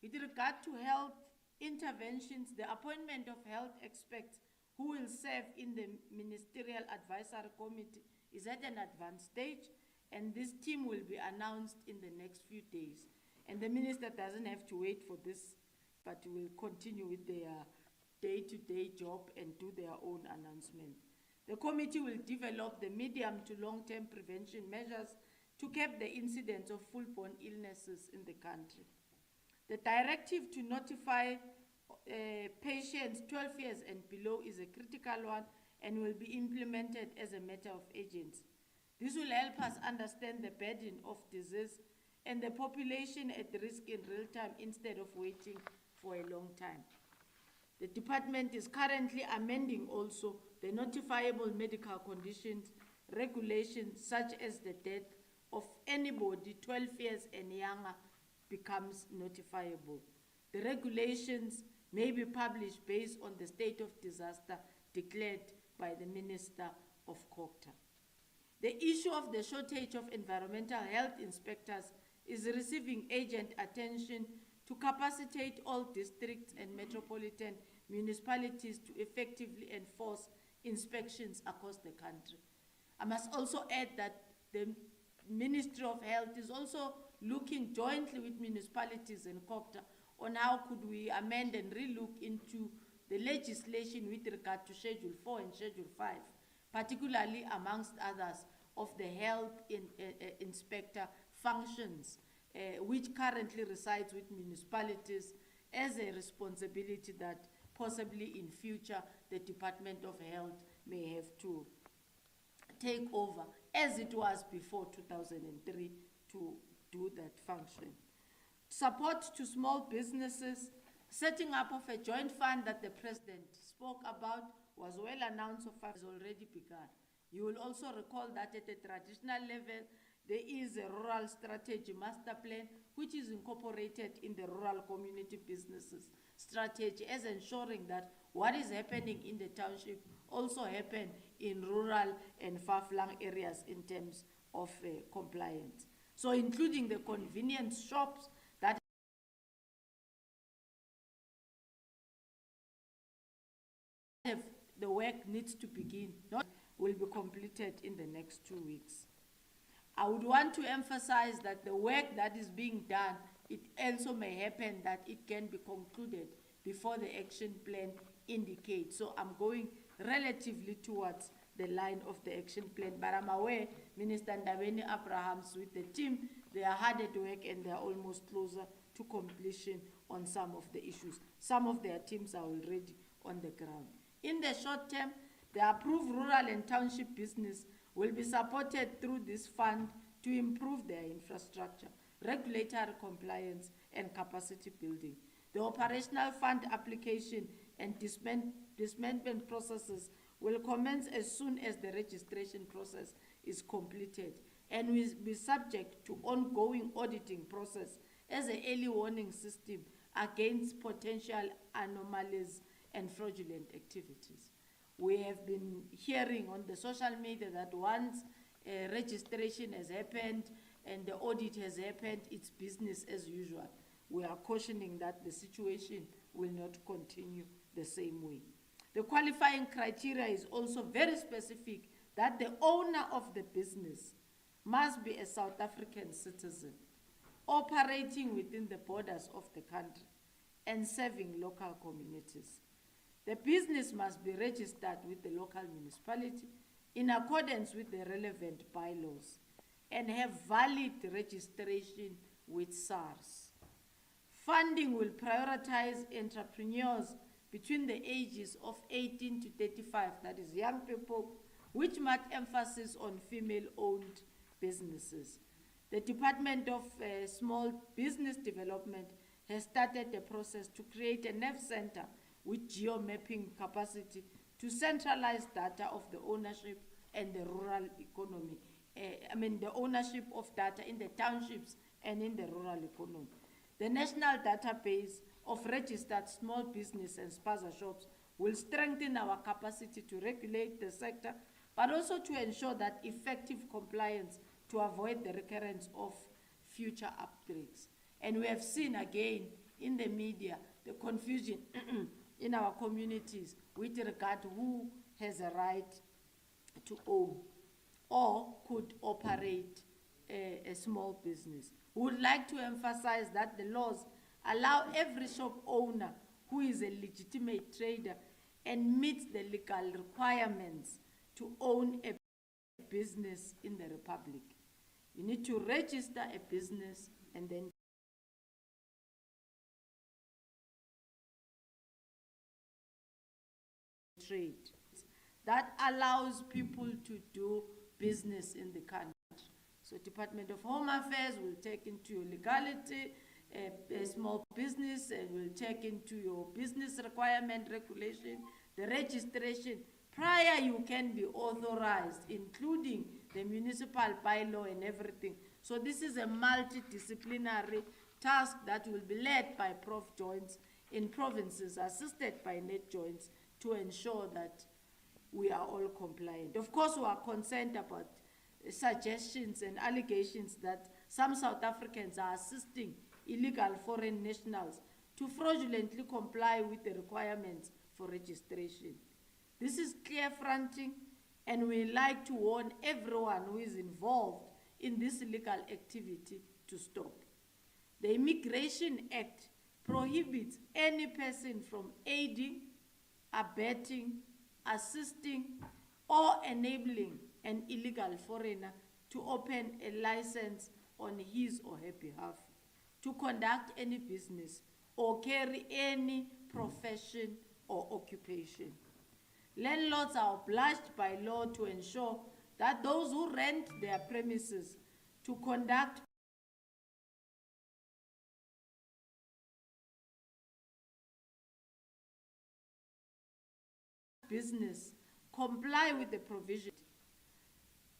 With regard to health interventions, the appointment of health experts who will serve in the Ministerial Advisory Committee is at an advanced stage, and this team will be announced in the next few days. And the minister doesn't have to wait for this, but will continue with their day-to-day job and do their own announcement. The committee will develop the medium to long-term prevention measures to cap the incidence of foodborne illnesses in the country. The directive to notify patients 12 years and below is a critical one and will be implemented as a matter of urgency. This will help us understand the burden of disease and the population at risk in real time instead of waiting for a long time. The department is currently amending also the notifiable medical conditions regulations, such as the death of anybody 12 years and younger becomes notifiable. The regulations may be published based on the state of disaster declared by the Minister of COGTA. The issue of the shortage of environmental health inspectors is receiving urgent attention to capacitate all districts and metropolitan municipalities to effectively enforce inspections across the country. I must also add that the Ministry of Health is also looking jointly with municipalities and COGTA on how could we amend and relook into the legislation with regard to Schedule 4 and Schedule 5, particularly amongst others of the health inspector functions, which currently resides with municipalities as a responsibility that possibly in future the Department of Health may have to take over, as it was before 2003, to do that function. Support to small businesses, setting up of a joint fund that the President spoke about was well announced, has already begun. You will also recall that at a traditional level, there is a rural strategy master plan which is incorporated in the rural community businesses strategy as ensuring that what is happening in the township also happen in rural and far-flung areas in terms of compliance. So including the convenience shops that the work needs to begin, not will be completed in the next 2 weeks. I would want to emphasize that the work that is being done, it also may happen that it can be concluded before the action plan indicates. So I'm going relatively towards the line of the action plan, but I'm aware Minister Ndabeni Abrahams with the team, they are hard at work and they are almost closer to completion on some of the issues. Some of their teams are already on the ground. In the short term, the approved rural and township business will be supported through this fund to improve their infrastructure, regulatory compliance, and capacity building. The operational fund application and dismantlement processes will commence as soon as the registration process is completed and will be subject to ongoing auditing process as an early warning system against potential anomalies and fraudulent activities. We have been hearing on the social media that once registration has happened and the audit has happened, it's business as usual. We are cautioning that the situation will not continue the same way. The qualifying criteria is also very specific that the owner of the business must be a South African citizen operating within the borders of the country and serving local communities. The business must be registered with the local municipality in accordance with the relevant bylaws and have valid registration with SARS. Funding will prioritize entrepreneurs between the ages of 18 to 35, that is young people, which much emphasis on female-owned businesses. The Department of Small Business Development has started a process to create a nerve center with geo-mapping capacity to centralize data of the ownership and the rural economy. The ownership of data in the townships and in the rural economy. The national database of registered small business and spaza shops will strengthen our capacity to regulate the sector, but also to ensure that effective compliance to avoid the recurrence of future outbreaks. And we have seen again in the media the confusion in our communities with regard to who has a right to own or could operate a small business. We would like to emphasize that the laws allow every shop owner who is a legitimate trader and meets the legal requirements to own a business in the Republic. You need to register a business and then trade. That allows people to do business in the country. So Department of Home Affairs will take into your legality, a small business, and will take into your business requirement regulation, the registration. Prior you can be authorized, including the municipal bylaw and everything. So this is a multidisciplinary task that will be led by Prof Joints in provinces, assisted by Net Joints, to ensure that we are all compliant. Of course, we are concerned about suggestions and allegations that some South Africans are assisting illegal foreign nationals to fraudulently comply with the requirements for registration. This is clear fronting, and we like to warn everyone who is involved in this illegal activity to stop. The Immigration Act prohibits any person from aiding, abetting, assisting, or enabling an illegal foreigner to open a license on his or her behalf, to conduct any business, or carry any profession or occupation. Landlords are obliged by law to ensure that those who rent their premises to conduct business comply with the provision.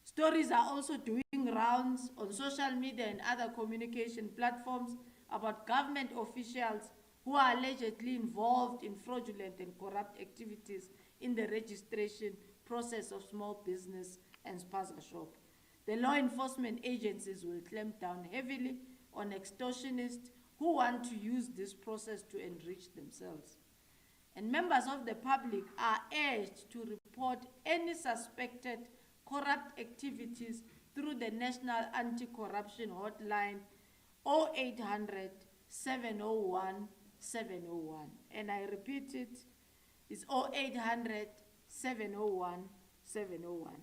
Stories are also doing rounds on social media and other communication platforms about government officials who are allegedly involved in fraudulent and corrupt activities in the registration process of small business and spaza shop. The law enforcement agencies will clamp down heavily on extortionists who want to use this process to enrich themselves. And members of the public are urged to report any suspected corrupt activities through the National Anti-Corruption Hotline 0800 701 701. And I repeat it, it's 0800 701 701.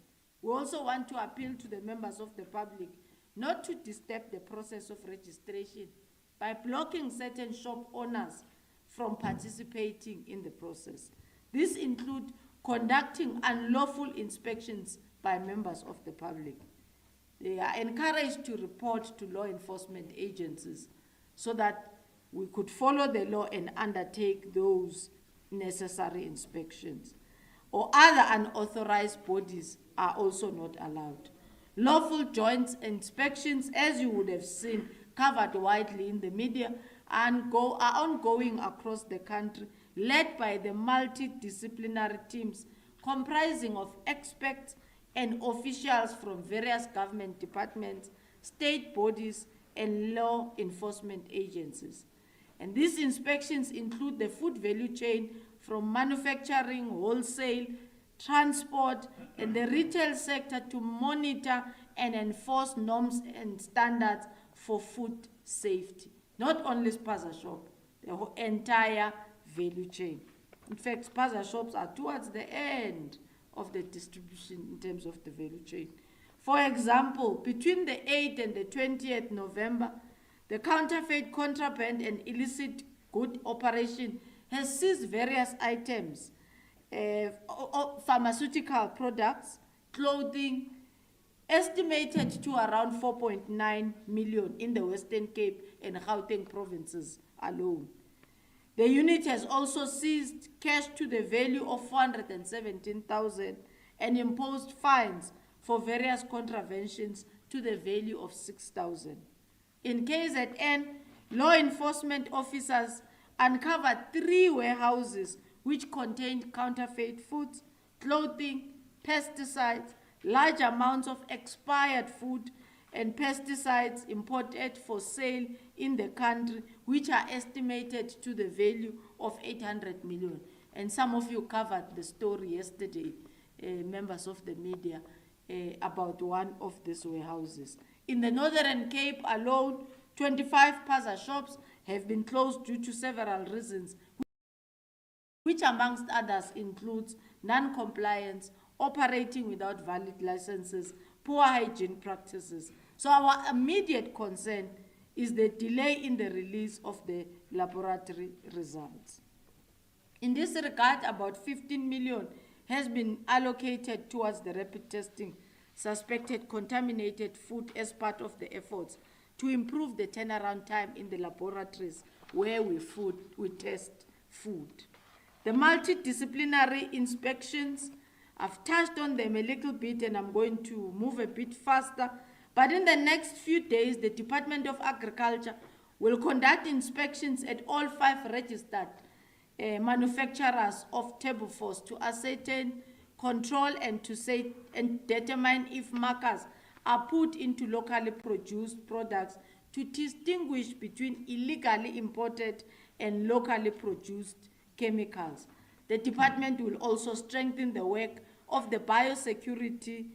We also want to appeal to the members of the public not to disturb the process of registration by blocking certain shop owners from participating in the process. This includes conducting unlawful inspections by members of the public. They are encouraged to report to law enforcement agencies so that we could follow the law and undertake those necessary inspections. Or other unauthorized bodies are also not allowed. Lawful joint inspections, as you would have seen covered widely in the media, are ongoing across the country, led by the multidisciplinary teams comprising of experts and officials from various government departments, state bodies, and law enforcement agencies. And these inspections include the food value chain from manufacturing, wholesale, transport, and the retail sector to monitor and enforce norms and standards for food safety. Not only spaza shop, the whole entire value chain. In fact, spaza shops are towards the end of the distribution in terms of the value chain. For example, between the 8th and the 20th November, the Counterfeit, Contraband and Illicit Good Operation has seized various items, pharmaceutical products, clothing, estimated to around 4.9 million in the Western Cape and Gauteng provinces alone. The unit has also seized cash to the value of 417,000 and imposed fines for various contraventions to the value of 6,000. In KZN, law enforcement officers uncovered 3 warehouses which contained counterfeit foods, clothing, pesticides, large amounts of expired food, and pesticides imported for sale in the country, which are estimated to the value of 800 million. And some of you covered the story yesterday, members of the media, about one of these warehouses. In the Northern Cape alone, 25 Paza shops have been closed due to several reasons, which amongst others includes non-compliance, operating without valid licenses, poor hygiene practices. So our immediate concern is the delay in the release of the laboratory results. In this regard, about 15 million has been allocated towards the rapid testing suspected contaminated food as part of the efforts to improve the turnaround time in the laboratories where we test food. The multidisciplinary inspections, I've touched on them a little bit and I'm going to move a bit faster. But in the next few days, the Department of Agriculture will conduct inspections at all 5 registered manufacturers of table force to ascertain, control, and determine if markers are put into locally produced products to distinguish between illegally imported and locally produced chemicals. The department will also strengthen the work of the biosecurity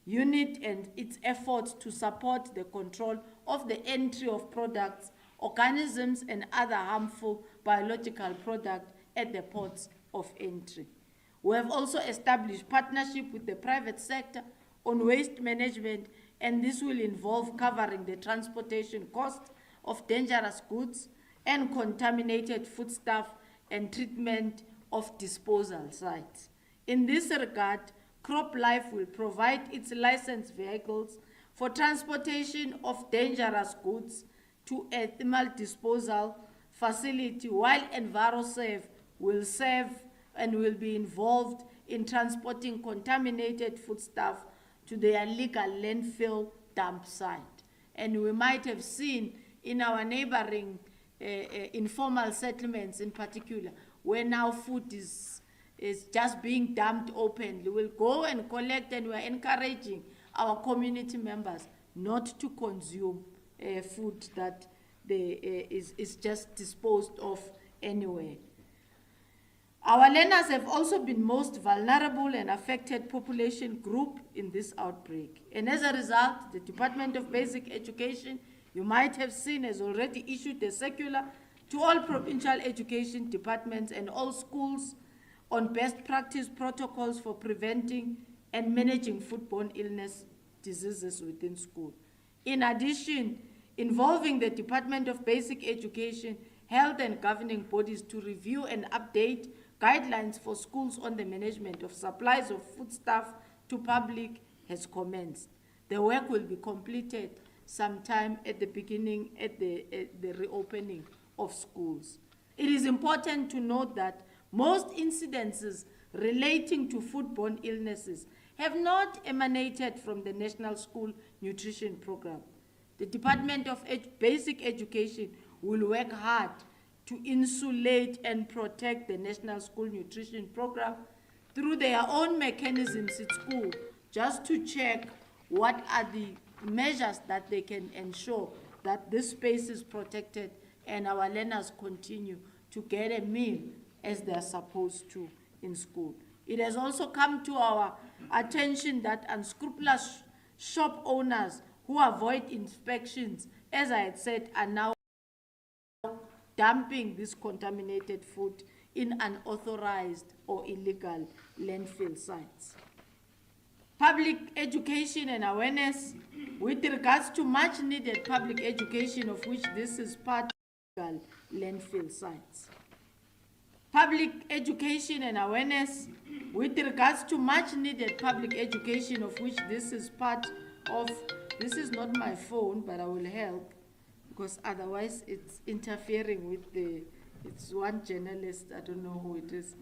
unit and its efforts to support the control of the entry of products, organisms, and other harmful biological products at the ports of entry. We have also established partnership with the private sector on waste management, and this will involve covering the transportation costs of dangerous goods and contaminated foodstuff and treatment of disposal sites. In this regard, CropLife will provide its licensed vehicles for transportation of dangerous goods to a thermal disposal facility, while EnviroServe will serve and will be involved in transporting contaminated foodstuff to their legal landfill dump site. And we might have seen in our neighboring informal settlements in particular, where now food is just being dumped openly. We'll go and collect, and we're encouraging our community members not to consume food that is just disposed of anywhere. Our learners have also been most vulnerable and affected population group in this outbreak. And as a result, the Department of Basic Education, you might have seen, has already issued a circular to all provincial education departments and all schools on best practice protocols for preventing and managing foodborne illness diseases within school. In addition, involving the Department of Basic Education, health and governing bodies to review and update guidelines for schools on the management of supplies of foodstuff to public has commenced. The work will be completed sometime at the beginning, at the reopening of schools. It is important to note that most incidences relating to foodborne illnesses have not emanated from the National School Nutrition Program. The Department of Basic Education will work hard to insulate and protect the National School Nutrition Program through their own mechanisms at school, just to check what are the measures that they can ensure that this space is protected and our learners continue to get a meal as they're supposed to in school. It has also come to our attention that unscrupulous shop owners who avoid inspections, as I had said, are now dumping this contaminated food in unauthorized or illegal landfill sites. Public education and awareness with regards to much needed public education, of which this is part of landfill sites. Public education and awareness with regards to much needed public education, of which this is part of, this is not my phone, but I will help, because otherwise it's interfering with it's one journalist, I don't know who it is.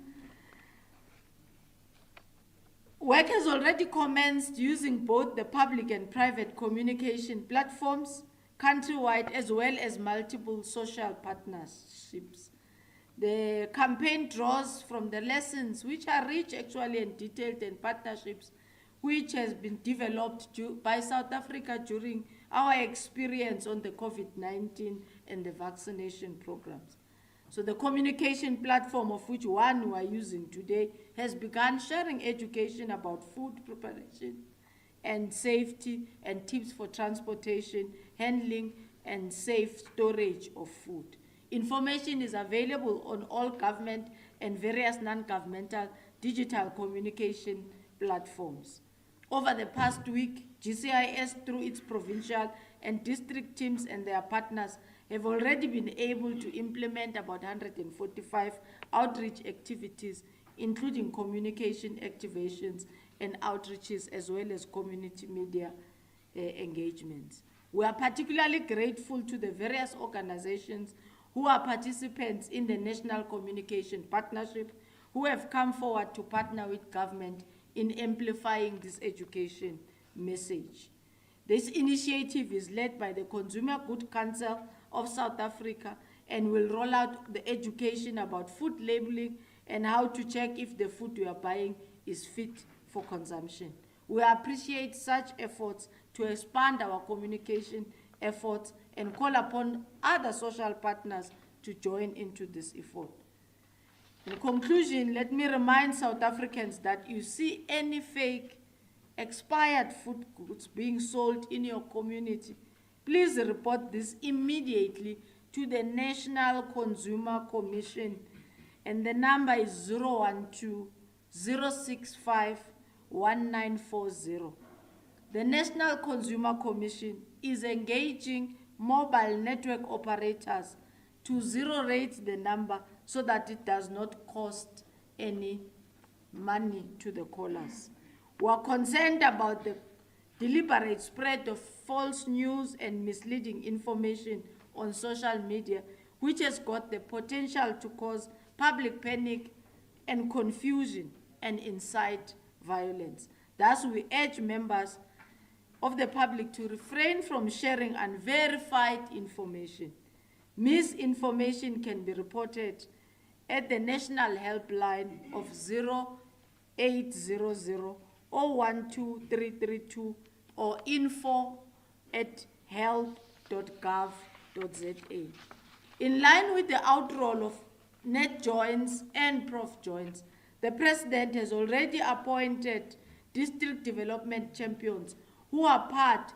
Work has already commenced using both the public and private communication platforms countrywide, as well as multiple social partnerships. The campaign draws from the lessons, which are rich actually and detailed, and partnerships which has been developed by South Africa during our experience on the COVID-19 and the vaccination programs. So the communication platform, of which one we are using today, has begun sharing education about food preparation and safety and tips for transportation, handling, and safe storage of food. Information is available on all government and various non-governmental digital communication platforms. Over the past week, GCIS, through its provincial and district teams and their partners, have already been able to implement about 145 outreach activities, including communication activations and outreaches, as well as community media engagements. We are particularly grateful to the various organizations who are participants in the National Communication Partnership, who have come forward to partner with government in amplifying this education message. This initiative is led by the Consumer Good Council of South Africa and will roll out the education about food labeling and how to check if the food we are buying is fit for consumption. We appreciate such efforts to expand our communication efforts and call upon other social partners to join into this effort. In conclusion, let me remind South Africans that you see any fake expired food goods being sold in your community, please report this immediately to the National Consumer Commission, and the number is 012-065-1940. The National Consumer Commission is engaging mobile network operators to zero-rate the number so that it does not cost any money to the callers. We are concerned about the deliberate spread of false news and misleading information on social media, which has got the potential to cause public panic and confusion and incite violence. Thus, we urge members of the public to refrain from sharing unverified information. Misinformation can be reported at the National Helpline of 0800-012-332 or info@health.gov.za. In line with the outroll of net joints and prof joints, the President has already appointed district development champions who are part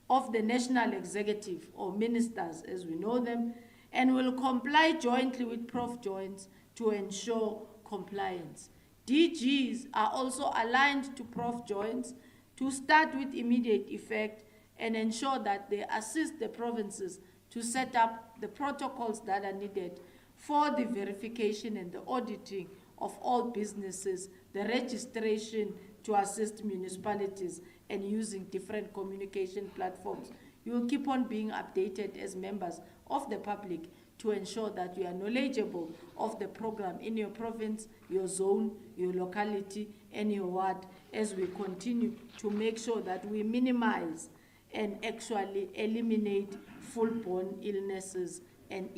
of the national executive, or ministers as we know them, and will comply jointly with prof joints to ensure compliance. DGs are also aligned to prof joints to start with immediate effect and ensure that they assist the provinces to set up the protocols that are needed for the verification and the auditing of all businesses, the registration to assist municipalities, and using different communication platforms. You will keep on being updated as members of the public to ensure that you are knowledgeable of the program in your province, your zone, your locality, and your ward, as we continue to make sure that we minimize and actually eliminate full-borne illnesses and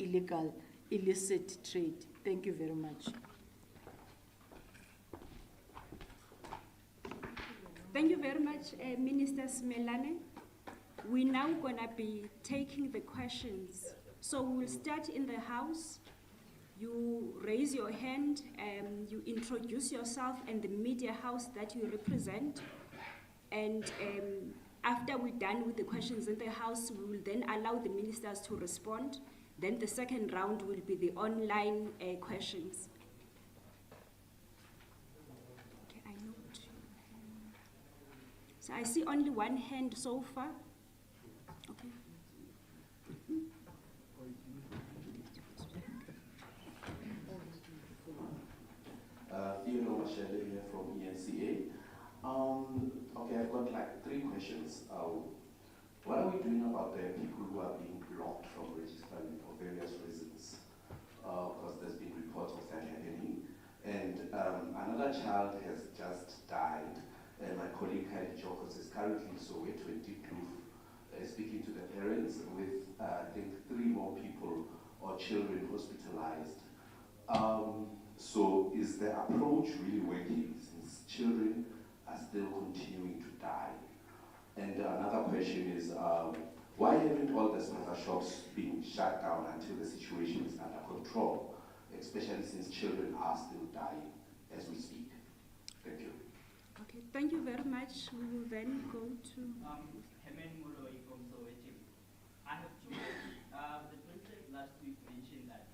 illicit trade. Thank you very much. Thank you very much, Minister Smelane. We're now gonna be taking the questions. So we'll start in the House. You raise your hand, you introduce yourself and the media house that you represent. And after we're done with the questions in the House, we will then allow the ministers to respond. Then the second round will be the online questions. So I see only one hand so far. Okay. Theodore Mashele here from ENCA. Okay, I've got like 3 questions. What are we doing about the people who are being blocked from registering for various reasons? Because there's been reports of that happening. And another child has just died. My colleague Heidi Jokos is currently in Soweto in Diepkloof, speaking to the parents with, I think, 3 more people or children hospitalized. So is the approach really working since children are still continuing to die? And another question is, Why haven't all the spaza shops been shut down until the situation is under control, especially since children are still dying as we speak? Thank you. Okay, thank you very much. We will then go to... Hemen Muroi from Soweto. I have two. The president last week mentioned that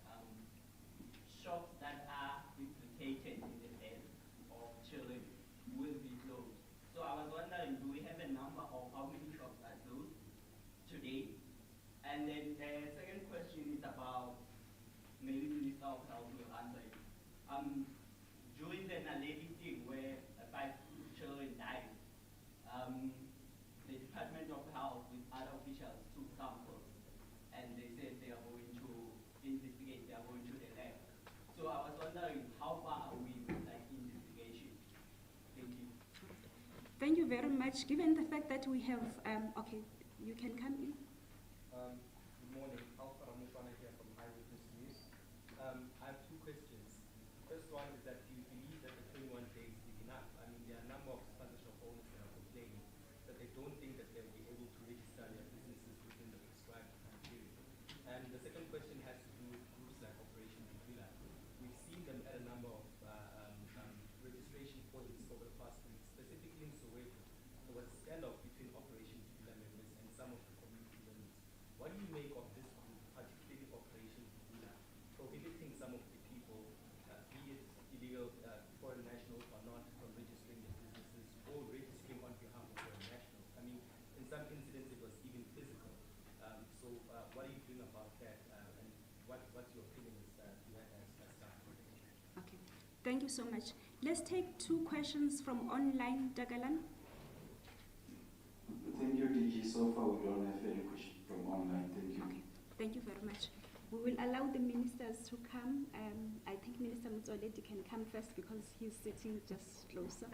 shops that are implicated in the death of children will be closed. So I was wondering, do we have a number of how many shops are closed today? And then the second question is about, maybe Minister of Health will answer it. During the Naledi thing where 5 children died, the Department of Health with other officials took samples and they said they are going to investigate, they are going to the lab. So I was wondering, how far are we with that investigation? Thank you. Thank you very much. Given the fact that we have... okay, you can come in. Good morning. Alpha Ramukwana here from Eyewitness News. I have two questions. The first one is that do you believe that the 21 days is enough? I mean, there are a number of spaza shop owners that are complaining that they don't think that they'll be able to register their businesses within the prescribed time period. And the second question has to do with groups like Operation Villa. We've seen them at a number of registration points over the past week, specifically in Soweto. There was a standoff between Operation Villa members and some of the community members. What do you make of this group, particularly Operation Villa, prohibiting some of the people, be it illegal foreign nationals or not, from registering their businesses or registering on behalf of foreign nationals? I mean, in some incidents it was even physical. So what are you doing about that, and what's your opinion as staff? Okay, thank you so much. Let's take 2 questions from online. Dagalan. Thank you, DG. So far, we don't have any question from online. Thank you. Okay, thank you very much. We will allow the ministers to come. I think Minister Mutsoleti can come first because he's sitting just closer.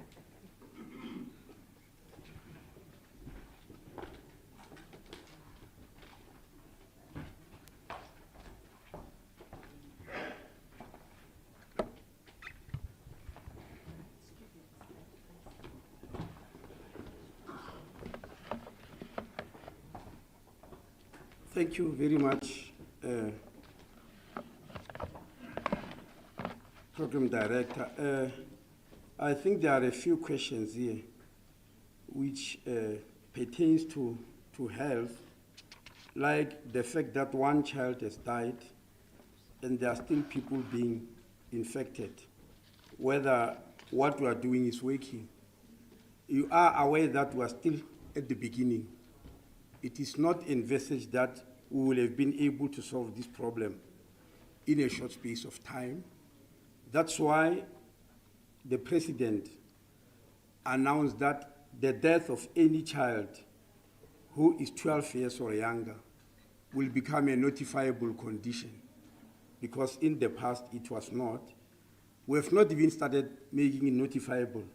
Thank you very much, Program Director. I think there are a few questions here which pertains to health, like the fact that 1 child has died and there are still people being infected, whether what we are doing is working. You are aware that we are still at the beginning. It is not envisaged that we will have been able to solve this problem in a short space of time. That's why the President announced that the death of any child who is 12 years or younger will become a notifiable condition, because in the past it was not. We have not even started making it notifiable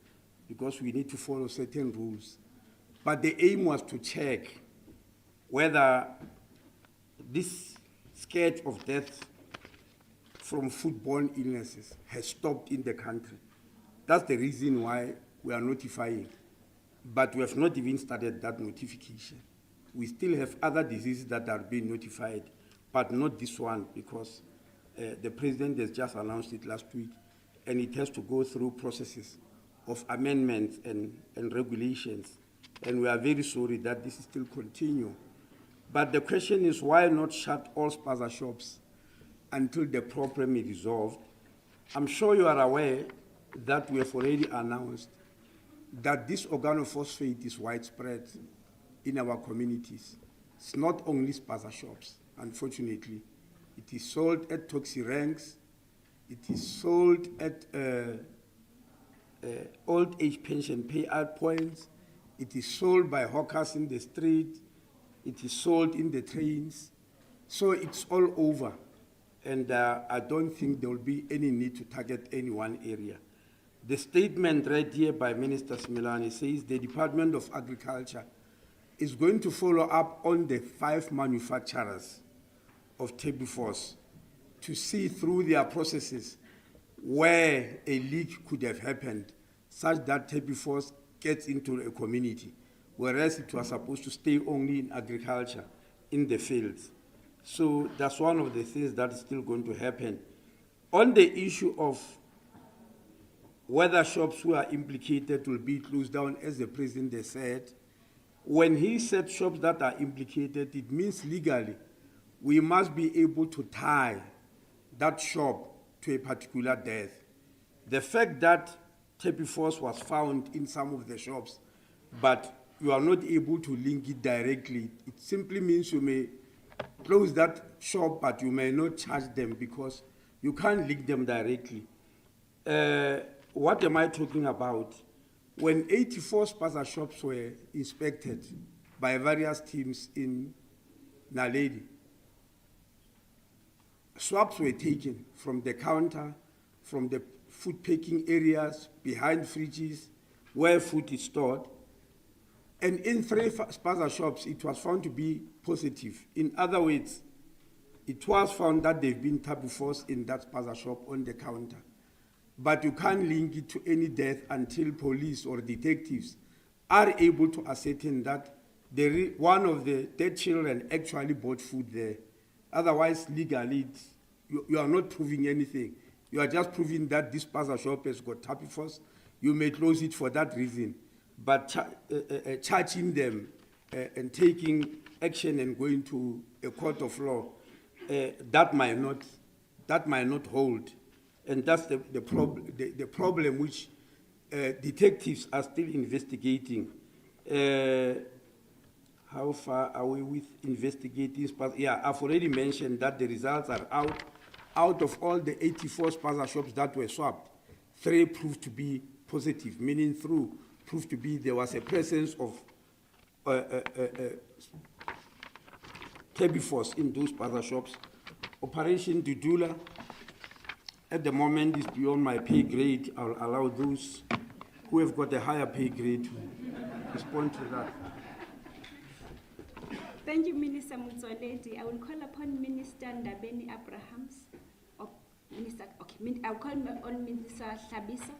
because we need to follow certain rules. But the aim was to check whether this scourge of death from foodborne illnesses has stopped in the country. That's the reason why we are notifying. But we have not even started that notification. We still have other diseases that are being notified, but not this one, because the President has just announced it last week, and it has to go through processes of amendments and regulations. And we are very sorry that this is still continuing. But the question is, why not shut all spaza shops until the problem is resolved? I'm sure you are aware that we have already announced that this organophosphate is widespread in our communities. It's not only spaza shops, unfortunately. It is sold at taxi ranks. It is sold at old age pension payout points. It is sold by hawkers in the street. It is sold in the trains. So it's all over. And I don't think there will be any need to target any one area. The statement read here by Minister Smilane says the Department of Agriculture is going to follow up on the 5 manufacturers of Tabifos to see through their processes where a leak could have happened, such that Tabifos gets into a community, whereas it was supposed to stay only in agriculture in the fields. So that's one of the things that is still going to happen. On the issue of whether shops who are implicated will be closed down, as the president has said, when he said shops that are implicated, it means legally we must be able to tie that shop to a particular death. The fact that Tepifos was found in some of the shops, but you are not able to link it directly, it simply means you may close that shop, but you may not charge them because you can't link them directly. What am I talking about? When 84 spaza shops were inspected by various teams in Naledi, swabs were taken from the counter, from the food packing areas, behind fridges, where food is stored. And in 3 spaza shops, it was found to be positive. In other words, it was found that they've been Tepifos in that spaza shop on the counter. But you can't link it to any death until police or detectives are able to ascertain that one of the dead children actually bought food there. Otherwise, legally, you are not proving anything. You are just proving that this spaza shop has got Tepifos. You may close it for that reason. But charging them and taking action and going to a court of law, that might not hold. And that's the problem which detectives are still investigating. How far are we with investigating spaza? Yeah, I've already mentioned that the results are out. Out of all the 84 spaza shops that were swabbed, 3 proved to be positive, meaning proved to be there was a presence of Tepifos in those spaza shops. Operation Dudula, at the moment, is beyond my pay grade. I'll allow those who have got a higher pay grade to respond to that. Thank you, Minister Mutsoledi. I will call upon Minister Ndabeni Abrahams. I'll call on Minister Hlabisa.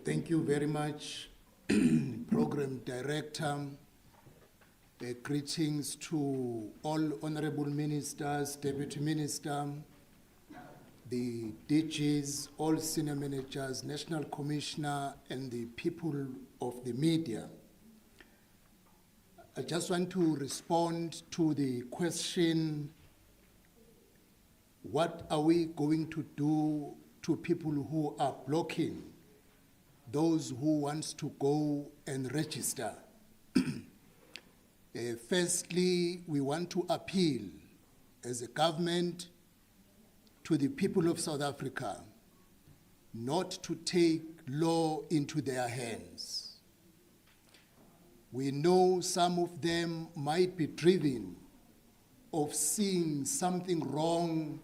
Thank you very much, Program Director. Greetings to all honorable ministers, Deputy Minister, the DGs, all senior managers, National Commissioner, and the people of the media. I just want to respond to the question, what are we going to do to people who are blocking those who wants to go and register? Firstly, we want to appeal as a government to the people of South Africa not to take law into their hands. We know some of them might be driven of seeing something wrong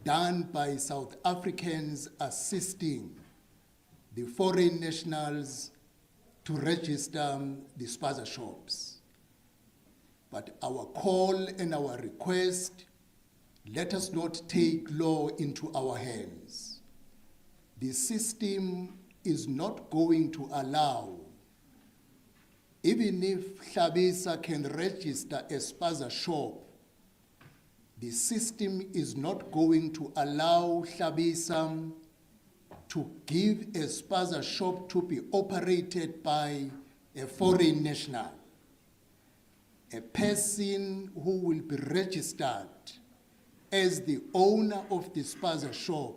done by South Africans assisting the foreign nationals to register the spaza shops. But our call and our request, let us not take law into our hands. The system is not going to allow, even if Hlabisa can register a spaza shop, the system is not going to allow Hlabisa to give a spaza shop to be operated by a foreign national. A person who will be registered as the owner of the spaza shop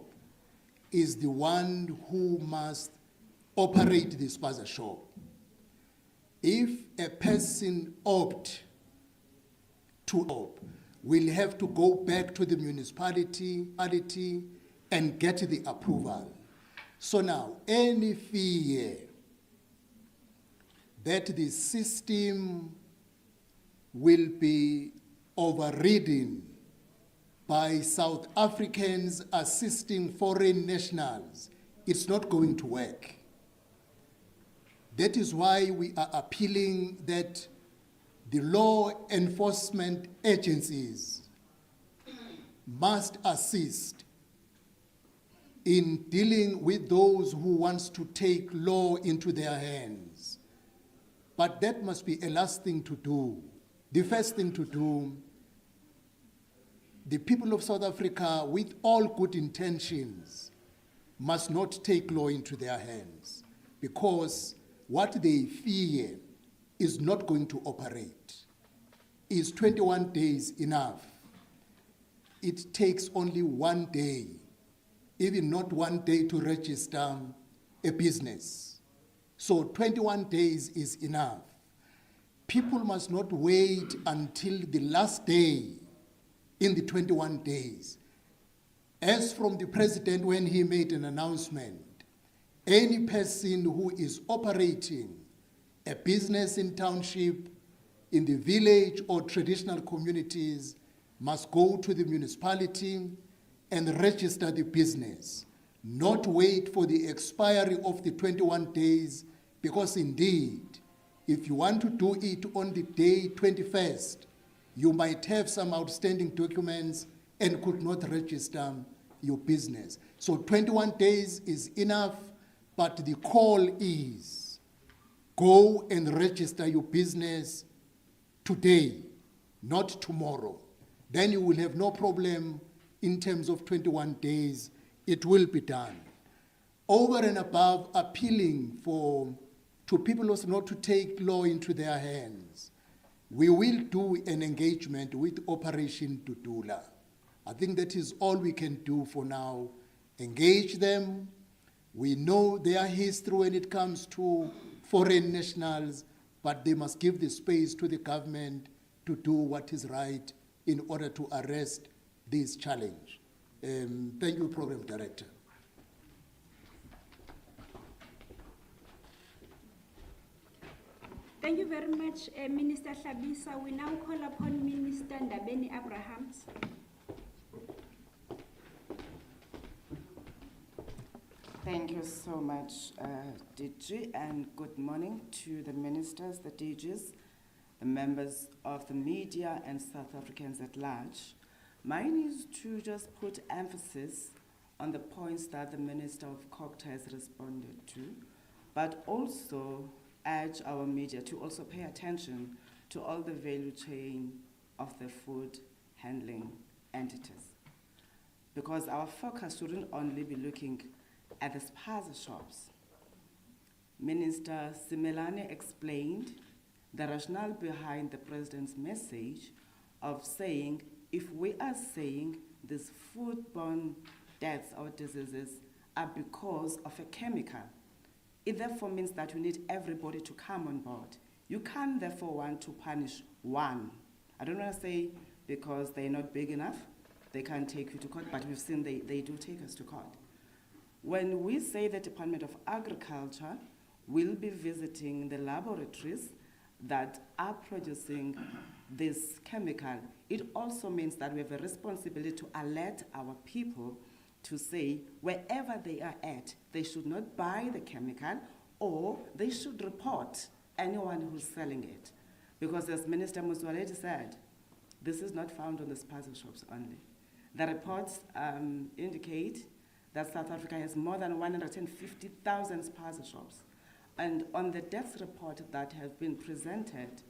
is the one who must operate the spaza shop. If a person opts to opt, will have to go back to the municipality and get the approval. So now, any fear that the system will be overridden by South Africans assisting foreign nationals, it's not going to work. That is why we are appealing that the law enforcement agencies must assist in dealing with those who wants to take law into their hands. But that must be a last thing to do. The first thing to do, the people of South Africa, with all good intentions, must not take law into their hands, because what they fear is not going to operate. Is 21 days enough? It takes only 1 day, even not 1 day, to register a business. So 21 days is enough. People must not wait until the last day in the 21 days. As from the president, when he made an announcement, any person who is operating a business in township, in the village or traditional communities must go to the municipality and register the business, not wait for the expiry of the 21 days, because indeed, if you want to do it on the day 21st, you might have some outstanding documents and could not register your business. So 21 days is enough, but the call is go and register your business today, not tomorrow. Then you will have no problem in terms of 21 days. It will be done. Over and above appealing to people also not to take law into their hands, we will do an engagement with Operation Dudula. I think that is all we can do for now. Engage them. We know their history when it comes to foreign nationals, but they must give the space to the government to do what is right in order to arrest this challenge. Thank you, Program Director. Thank you very much, Minister Hlabisa. We now call upon Minister Ndabeni Abrahams. Thank you so much, DG, and good morning to the ministers, the DGs, the members of the media, and South Africans at large. Mine is to just put emphasis on the points that the Minister of COGTA has responded to, but also urge our media to also pay attention to all the value chain of the food handling entities. Because our focus shouldn't only be looking at the spaza shops. Minister Simelane explained the rationale behind the President's message of saying, if we are saying these foodborne deaths or diseases are because of a chemical, it therefore means that we need everybody to come on board. You can't therefore want to punish one. I don't want to say because they're not big enough, they can't take you to court, but we've seen they do take us to court. When we say the Department of Agriculture will be visiting the laboratories that are producing this chemical, it also means that we have a responsibility to alert our people to say wherever they are at, they should not buy the chemical, or they should report anyone who's selling it. Because as Minister Muswaledi said, this is not found on the spaza shops only. The reports indicate that South Africa has more than 150,000 spaza shops. And on the death report that have been presented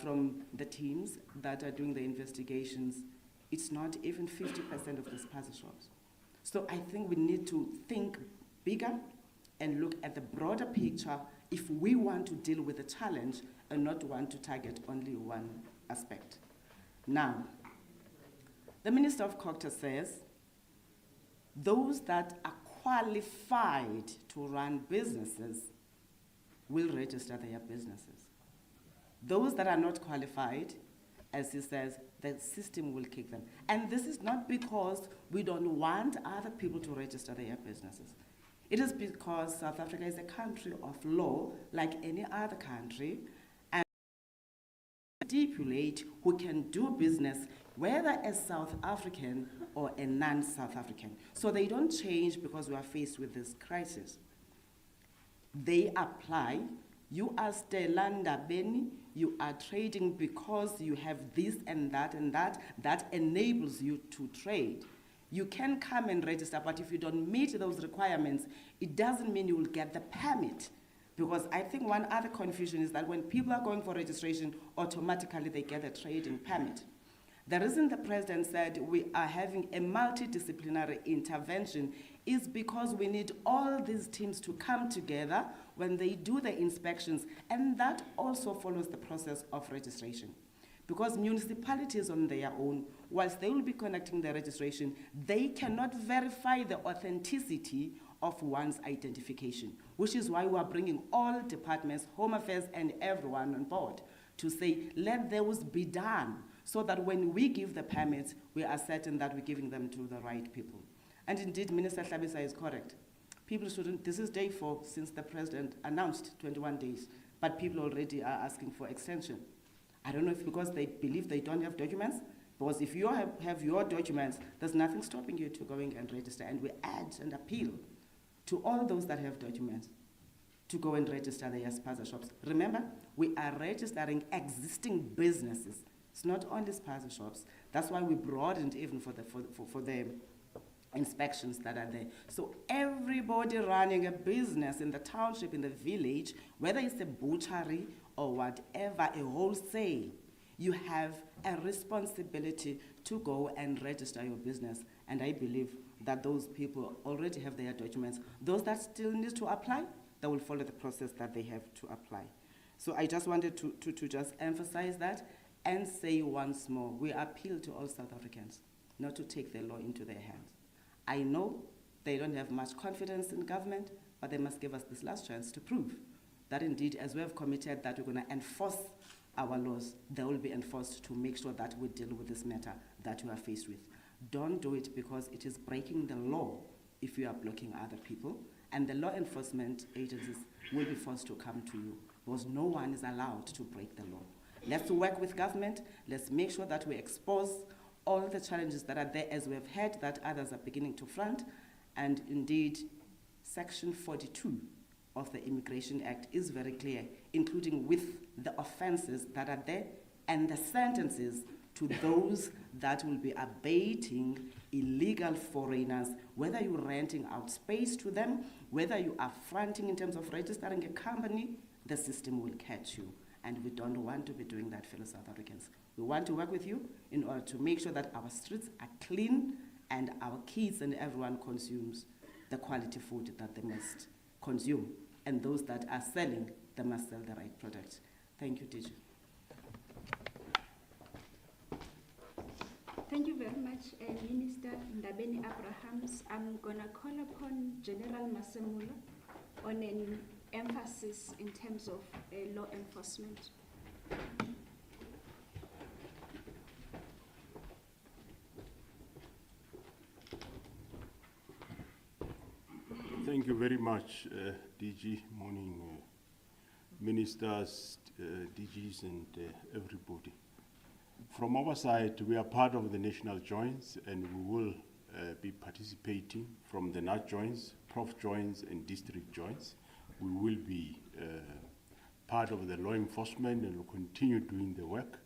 from the teams that are doing the investigations, it's not even 50% of the spaza shops. So I think we need to think bigger and look at the broader picture if we want to deal with the challenge and not want to target only one aspect. Now, the Minister of COGTA says those that are qualified to run businesses will register their businesses. Those that are not qualified, as he says, the system will kick them. And this is not because we don't want other people to register their businesses. It is because South Africa is a country of law, like any other country, and stipulate who can do business, whether as South African or a non-South African. So they don't change because we are faced with this crisis. They apply. You are Stella Ndabeni, you are trading because you have this and that that enables you to trade. You can come and register, but if you don't meet those requirements, it doesn't mean you will get the permit. Because I think one other confusion is that when people are going for registration, automatically they get a trading permit. The reason the president said we are having a multidisciplinary intervention is because we need all these teams to come together when they do the inspections, and that also follows the process of registration. Because municipalities on their own, whilst they will be conducting the registration, they cannot verify the authenticity of one's identification, which is why we are bringing all departments, Home Affairs, and everyone on board to say, let those be done, so that when we give the permits, we are certain that we're giving them to the right people. And indeed, Minister Hlabisa is correct. People shouldn't, this is day 4 since the president announced 21 days, but people already are asking for extension. I don't know if because they believe they don't have documents, because if you have your documents, there's nothing stopping you to going and register. And we urge and appeal to all those that have documents to go and register their spaza shops. Remember, we are registering existing businesses. It's not only spaza shops. That's why we broadened even for the inspections that are there. So everybody running a business in the township, in the village, whether it's a butchery or whatever, a wholesale, you have a responsibility to go and register your business. And I believe that those people already have their documents. Those that still need to apply, they will follow the process that they have to apply. So I just wanted to just emphasize that and say once more, we appeal to all South Africans not to take the law into their hands. I know they don't have much confidence in government, but they must give us this last chance to prove that indeed, as we have committed that we're going to enforce our laws, they will be enforced to make sure that we deal with this matter that we are faced with. Don't do it because it is breaking the law if you are blocking other people, and the law enforcement agencies will be forced to come to you because no one is allowed to break the law. Let's work with government. Let's make sure that we expose all the challenges that are there, as we have heard that others are beginning to front. And indeed, Section 42 of the Immigration Act is very clear, including with the offenses that are there and the sentences to those that will be abating illegal foreigners, whether you're renting out space to them, whether you are fronting in terms of registering a company, the system will catch you. And we don't want to be doing that, fellow South Africans. We want to work with you in order to make sure that our streets are clean and our kids and everyone consumes the quality food that they must consume. And those that are selling, they must sell the right product. Thank you, DG. Thank you very much, Minister Ndabeni Abrahams. I'm going to call upon General Masemola on an emphasis in terms of law enforcement. Thank you very much, DG. Morning, ministers, DGs, and everybody. From our side, we are part of the national joints, and we will be participating from the NAT joints, prof joints, and district joints. We will be part of the law enforcement and will continue doing the work.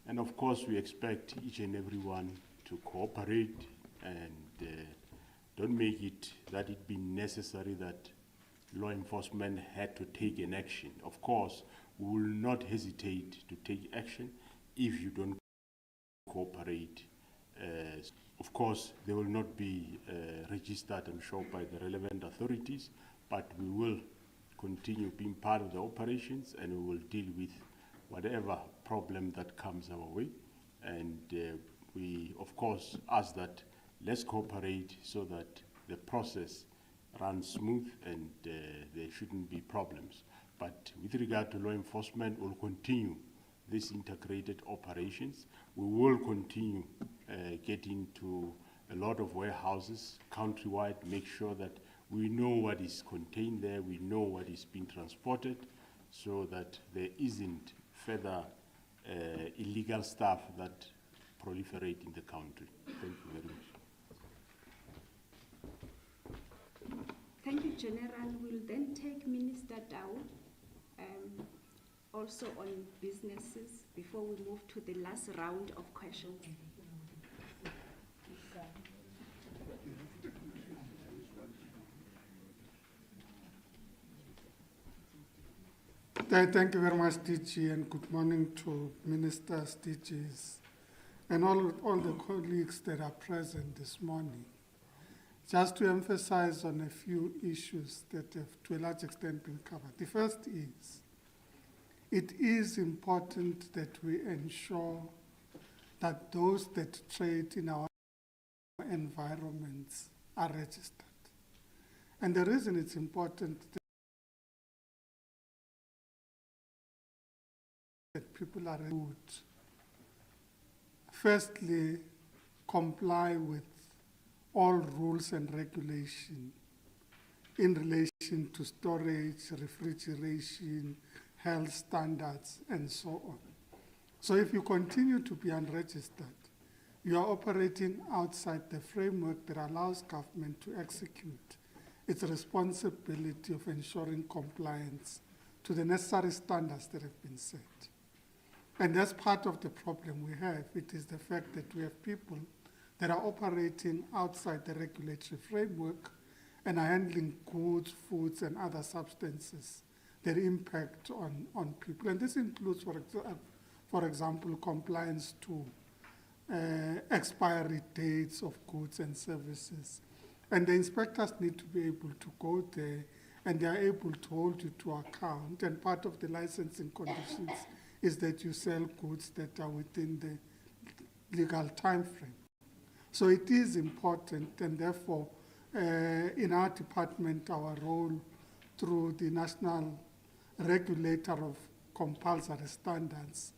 And of course, we expect each and everyone to cooperate and don't make it that it be necessary that law enforcement had to take an action. Of course, we will not hesitate to take action if you don't cooperate. Of course, they will not be registered, I'm sure, by the relevant authorities, but we will continue being part of the operations and we will deal with whatever problem that comes our way. And we, of course, ask that let's cooperate so that the process runs smooth and there shouldn't be problems. But with regard to law enforcement, we'll continue these integrated operations. We will continue getting to a lot of warehouses countrywide, make sure that we know what is contained there, we know what is being transported, so that there isn't further illegal stuff that proliferate in the country. Thank you very much. Thank you, General. We'll then take Minister Dao, also on businesses, before we move to the last round of questions. Thank you very much, DG, and good morning to ministers, DGs, and all the colleagues that are present this morning. Just to emphasize on a few issues that have to a large extent been covered. The first is, it is important that we ensure that those that trade in our environments are registered. And the reason it's important that people are good, firstly, comply with all rules and regulation in relation to storage, refrigeration, health standards, and so on. So if you continue to be unregistered, you are operating outside the framework that allows government to execute its responsibility of ensuring compliance to the necessary standards that have been set. And that's part of the problem we have. It is the fact that we have people that are operating outside the regulatory framework and are handling goods, foods, and other substances that impact on people. And this includes, for example, compliance to expiry dates of goods and services. And the inspectors need to be able to go there, and they are able to hold you to account. And part of the licensing conditions is that you sell goods that are within the legal time frame. So it is important, and therefore, in our department, our role through the National Regulator of Compulsory Standards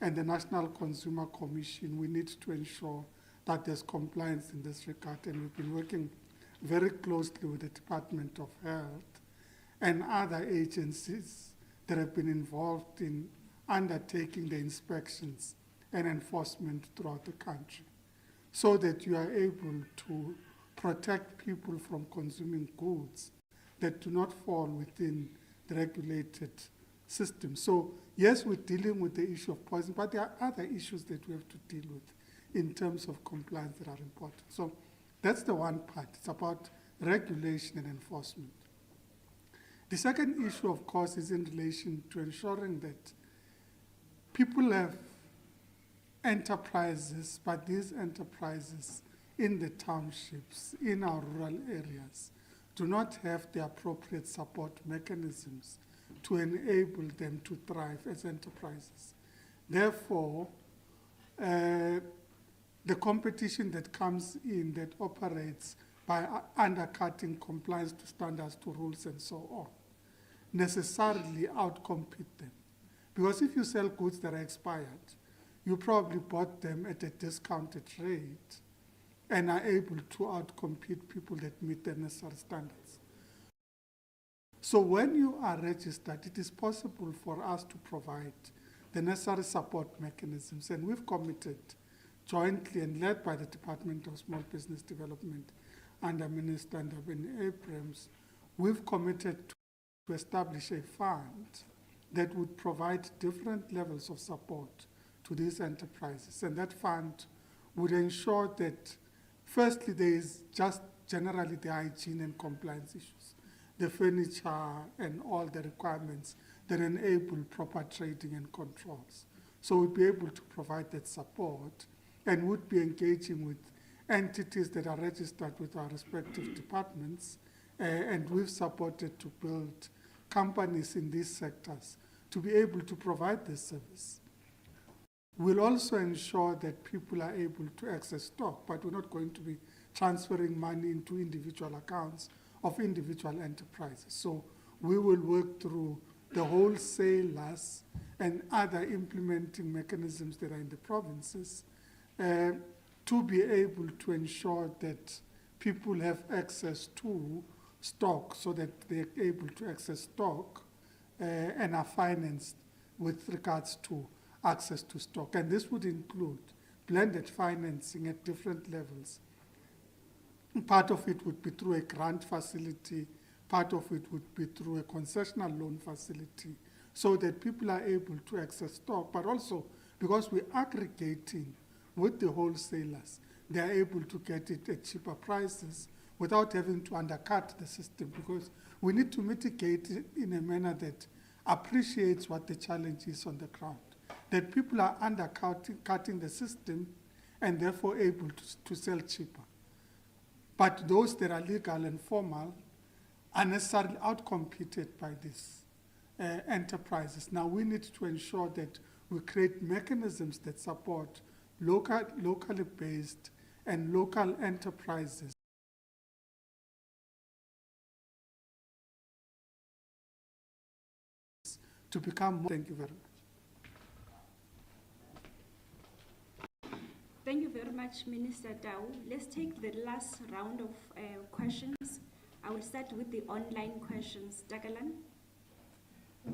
and the National Consumer Commission, we need to ensure that there's compliance in this regard. And we've been working very closely with the Department of Health and other agencies that have been involved in undertaking the inspections and enforcement throughout the country, so that you are able to protect people from consuming goods that do not fall within the regulated system. So yes, we're dealing with the issue of poison, but there are other issues that we have to deal with in terms of compliance that are important. So that's the one part. It's about regulation and enforcement. The second issue, of course, is in relation to ensuring that people have enterprises, but these enterprises in the townships, in our rural areas, do not have the appropriate support mechanisms to enable them to thrive as enterprises. Therefore, the competition that comes in that operates by undercutting compliance to standards, to rules, and so on, necessarily outcompete them. Because if you sell goods that are expired, you probably bought them at a discounted rate and are able to outcompete people that meet the necessary standards. So when you are registered, it is possible for us to provide the necessary support mechanisms, and we've committed jointly and led by the Department of Small Business Development under Minister Ndabeni Abrams, we've committed to establish a fund that would provide different levels of support to these enterprises. And that fund would ensure that, firstly, there is just generally the hygiene and compliance issues, the furniture and all the requirements that enable proper trading and controls. So we'd be able to provide that support and would be engaging with entities that are registered with our respective departments, and we've supported to build companies in these sectors to be able to provide this service. We'll also ensure that people are able to access stock, but we're not going to be transferring money into individual accounts of individual enterprises. So we will work through the wholesalers and other implementing mechanisms that are in the provinces to be able to ensure that people have access to stock, so that they're able to access stock and are financed with regards to access to stock. And this would include blended financing at different levels. Part of it would be through a grant facility, part of it would be through a concessional loan facility, so that people are able to access stock, but also because we're aggregating with the wholesalers, they are able to get it at cheaper prices without having to undercut the system, because we need to mitigate it in a manner that appreciates what the challenge is on the ground, that people are undercutting the system and therefore able to sell cheaper. But those that are legal and formal are necessarily outcompeted by these enterprises. Now we need to ensure that we create mechanisms that support locally based and local enterprises to become more. Thank you very much. Thank you very much, Minister Dau. Let's take the last round of questions. I will start with the online questions. Dagalan?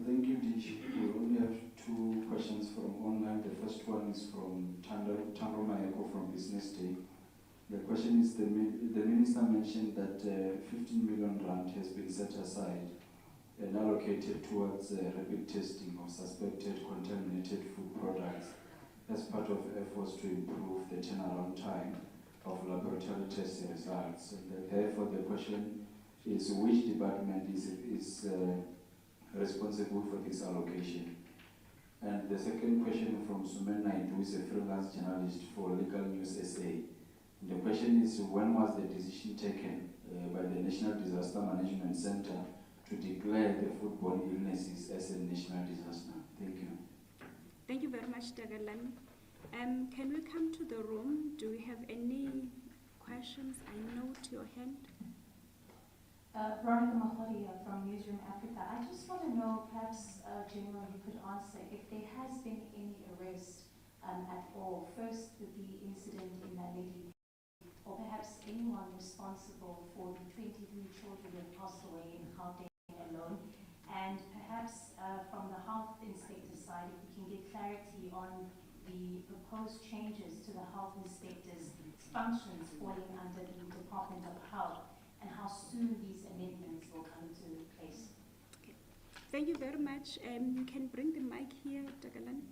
Thank you, DG. We only have 2 questions from online. The first one is from Tandro Mayeko from Business Day. The question is, the Minister mentioned that 15 million rand has been set aside and allocated towards rapid testing of suspected contaminated food products as part of efforts to improve the turnaround time of laboratory test results. And therefore, the question is, which department is responsible for this allocation? And the second question from Sumen Naidu, who is a freelance journalist for Legal News SA. The question is, when was the decision taken by the National Disaster Management Center to declare the foodborne illnesses as a national disaster? Thank you. Thank you very much, Dagalan. Can we come to the room? Do we have any questions? I note your hand. Veronica Maholia from Newsroom Africa. I just want to know, perhaps, General, you could answer if there has been any arrest at all, first with the incident in Naledi, or perhaps anyone responsible for the 23 children who passed away in Gauteng alone, and perhaps from the health inspector side, if we can get clarity on the proposed changes to the health inspector's functions falling under the Department of Health, and how soon these amendments will come into place. Okay. Thank you very much. You can bring the mic here, Dagalan.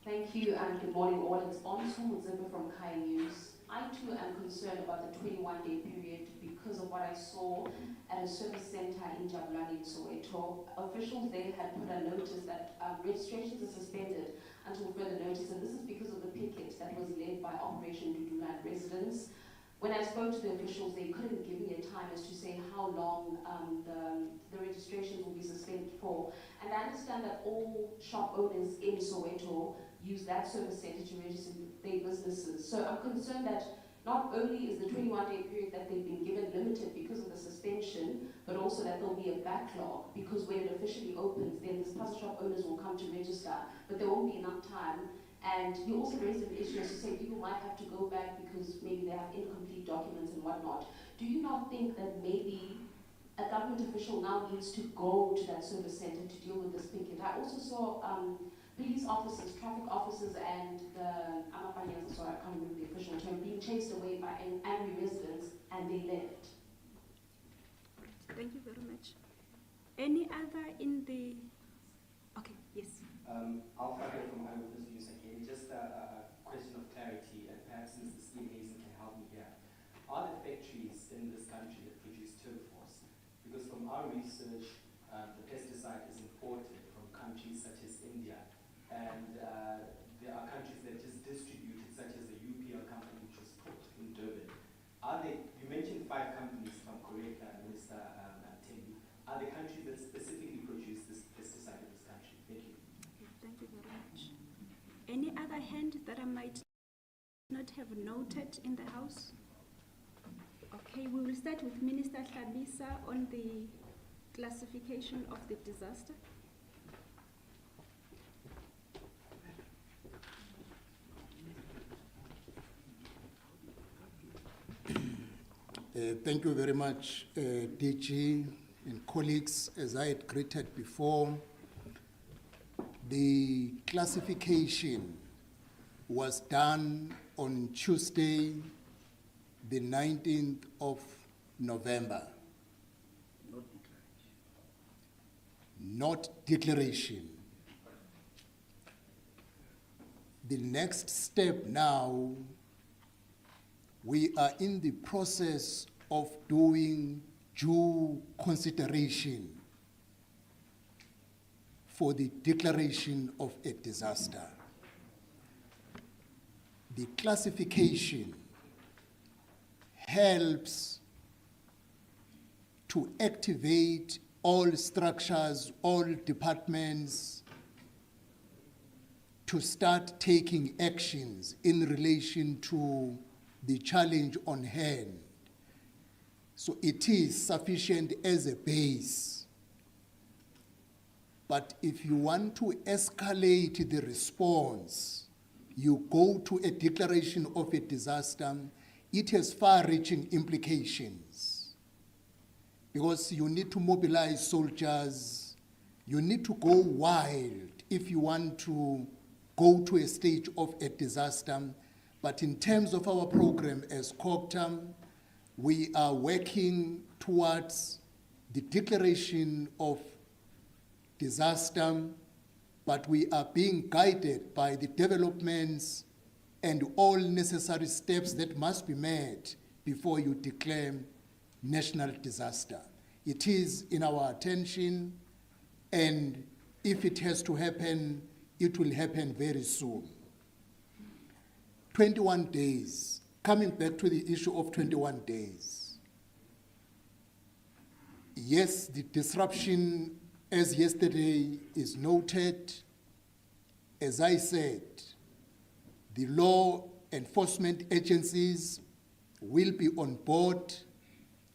Thank you and good morning all. It's Onsu Mudzebe from Kai News. I too am concerned about the 21-day period because of what I saw at a service center in Jabulani in Soweto. Officials there had put a notice that registrations are suspended until further notice, and this is because of the picket that was led by Operation Dudulan residents. When I spoke to the officials, they couldn't give me a time as to say how long the registrations will be suspended for. And I understand that all shop owners in Soweto use that service center to register their businesses. So I'm concerned that not only is the 21-day period that they've been given limited because of the suspension, but also that there'll be a backlog, because when it officially opens, then the puzzle shop owners will come to register, but there won't be enough time. And you also raised an issue as to say people might have to go back because maybe they have incomplete documents and whatnot. Do you not think that maybe a government official now needs to go to that service center to deal with this picket? I also saw police officers, traffic officers, and the Amapanyas, sorry, I can't remember the official term, being chased away by angry residents, and they left. Thank you very much. Any other in the... Okay, yes. Alpha here from Eyewitness News again. Just a question of clarity, and perhaps Mr. Steve Hazen can help me here. Are there factories in this country that produce turfos? Because from our research, the pesticide is imported from countries such as India, and there are countries that just distribute it, such as the UPL company, which was put in Durban. Are they, you mentioned 5 companies, if I'm correct, Minister Timmy. Are there countries that specifically produce this pesticide in this country? Thank you. Okay, thank you very much. Any other hand that I might not have noted in the House? Okay, we will start with Minister Hlabisa on the classification of the disaster. Thank you very much, DG and colleagues. As I had greeted before, the classification was done on Tuesday, the 19th of November. Not declaration. The next step now we are in the process of doing due consideration for the declaration of a disaster. The classification helps to activate all structures, all departments to start taking actions in relation to the challenge on hand. So it is sufficient as a base. But if you want to escalate the response, you go to a declaration of a disaster, it has far-reaching implications. Because you need to mobilize soldiers, you need to go wild if you want to go to a stage of a disaster. But in terms of our program as COPTA, we are working towards the declaration of disaster, but we are being guided by the developments and all necessary steps that must be made before you declare national disaster. It is in our attention, and if it has to happen, it will happen very soon. 21 days, coming back to the issue of 21 days. Yes, the disruption as yesterday is noted. As I said, the law enforcement agencies will be on board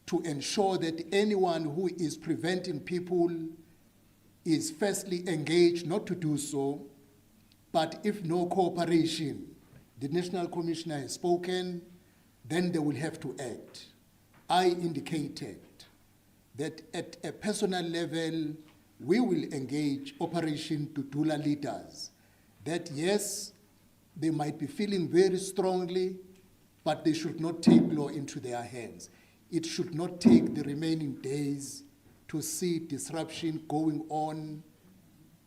to ensure that anyone who is preventing people is firstly engaged not to do so, but if no cooperation, the National Commissioner has spoken, then they will have to act. I indicated that at a personal level, we will engage Operation Tutula leaders, that yes, they might be feeling very strongly, but they should not take law into their hands. It should not take the remaining days to see disruption going on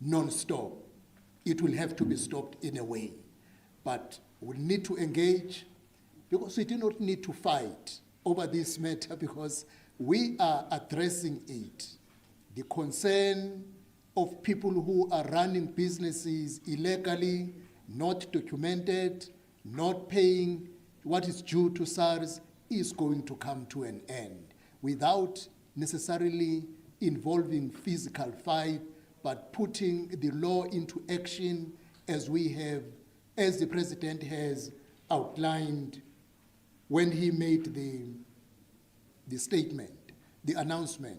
non-stop. It will have to be stopped in a way. But we need to engage, because we do not need to fight over this matter, because we are addressing it. The concern of people who are running businesses illegally, not documented, not paying what is due to SARS is going to come to an end without necessarily involving physical fight, but putting the law into action as we have, as the President has outlined when he made the statement, the announcement.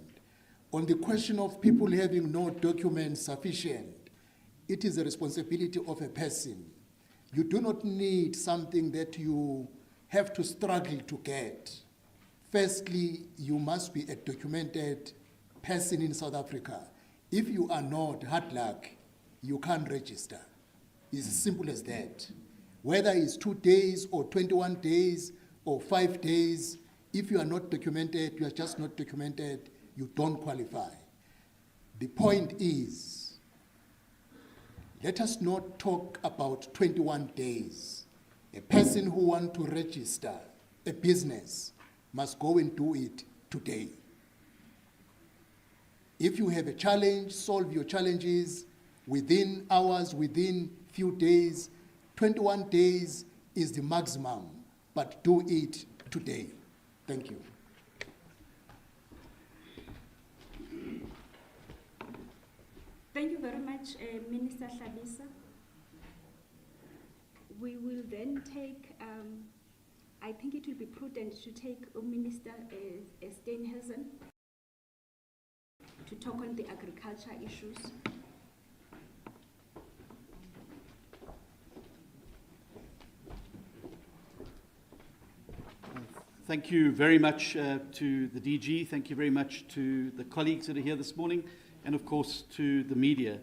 On the question of people having no documents sufficient, it is a responsibility of a person. You do not need something that you have to struggle to get. Firstly, you must be a documented person in South Africa. If you are not, hard luck, you can't register. It's as simple as that. Whether it's 2 days or 21 days or 5 days, if you are not documented, you are just not documented, you don't qualify. The point is, let us not talk about 21 days. A person who wants to register a business must go and do it today. If you have a challenge, solve your challenges within hours, within few days. 21 days is the maximum, but do it today. Thank you. Thank you very much, Minister Hlabisa. We will then take, I think it will be prudent to take Minister Steenhuisen to talk on the agriculture issues. Thank you very much to the DG. Thank you very much to the colleagues that are here this morning, and of course to the media.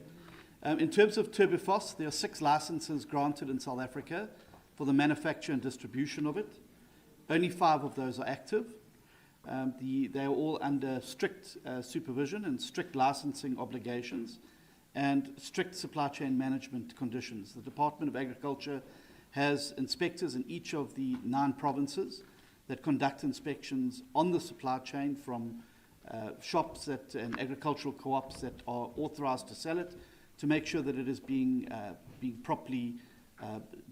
In terms of turbofos, there are 6 licenses granted in South Africa for the manufacture and distribution of it. Only 5 of those are active. They are all under strict supervision and strict licensing obligations and strict supply chain management conditions. The Department of Agriculture has inspectors in each of the 9 provinces that conduct inspections on the supply chain from shops and agricultural co-ops that are authorized to sell it, to make sure that it is being properly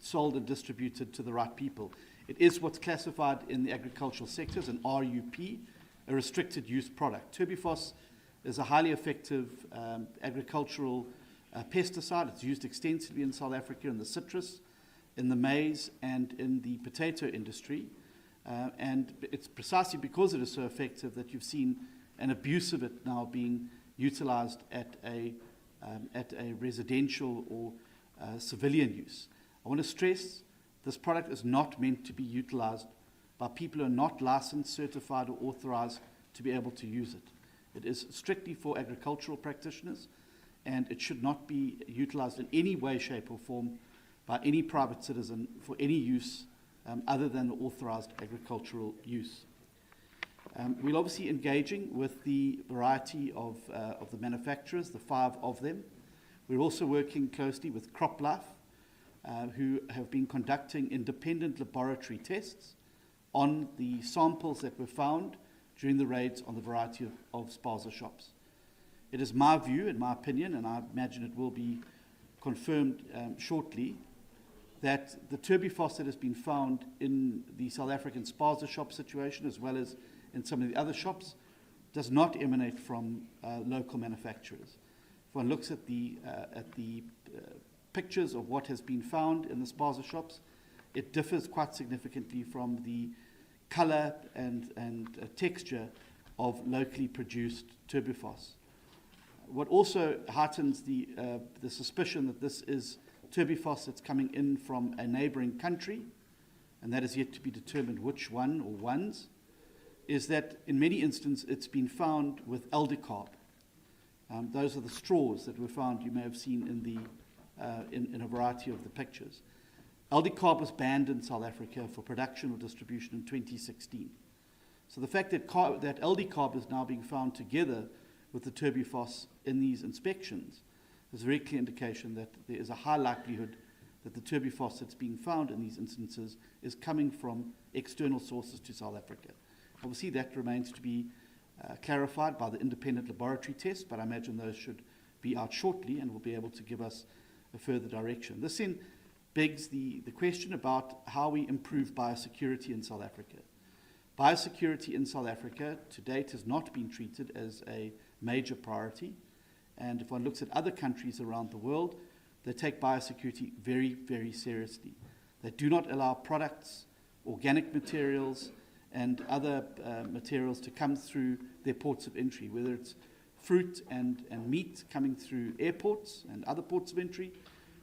sold and distributed to the right people. It is what's classified in the agricultural sector as an RUP, a restricted use product. Turbifos is a highly effective agricultural pesticide. It's used extensively in South Africa in the citrus, in the maize, and in the potato industry. And it's precisely because it is so effective that you've seen an abuse of it now being utilized at a residential or civilian use. I want to stress this product is not meant to be utilized by people who are not licensed, certified, or authorized to be able to use it. It is strictly for agricultural practitioners, and it should not be utilized in any way, shape, or form by any private citizen for any use other than the authorized agricultural use. We're obviously engaging with the variety of the manufacturers, the 5 of them. We're also working closely with CropLife, who have been conducting independent laboratory tests on the samples that were found during the raids on the variety of spaza shops. It is my view, in my opinion, and I imagine it will be confirmed shortly, that the turbifos that has been found in the South African spaza shop situation, as well as in some of the other shops, does not emanate from local manufacturers. If one looks at the pictures of what has been found in the spaza shops, it differs quite significantly from the color and texture of locally produced turbifos. What also heightens the suspicion that this is turbifos that's coming in from a neighboring country, and that is yet to be determined which one or ones, is that in many instances it's been found with aldicarb. Those are the straws that were found, you may have seen in a variety of the pictures. Aldicarb was banned in South Africa for production or distribution in 2016. So the fact that aldicarb is now being found together with the turbifos in these inspections is a very clear indication that there is a high likelihood that the turbifos that's being found in these instances is coming from external sources to South Africa. Obviously, that remains to be clarified by the independent laboratory tests, but I imagine those should be out shortly and will be able to give us a further direction. This then begs the question about how we improve biosecurity in South Africa. Biosecurity in South Africa to date has not been treated as a major priority, and if one looks at other countries around the world, they take biosecurity very, very seriously. They do not allow products, organic materials, and other materials to come through their ports of entry, whether it's fruit and meat coming through airports and other ports of entry,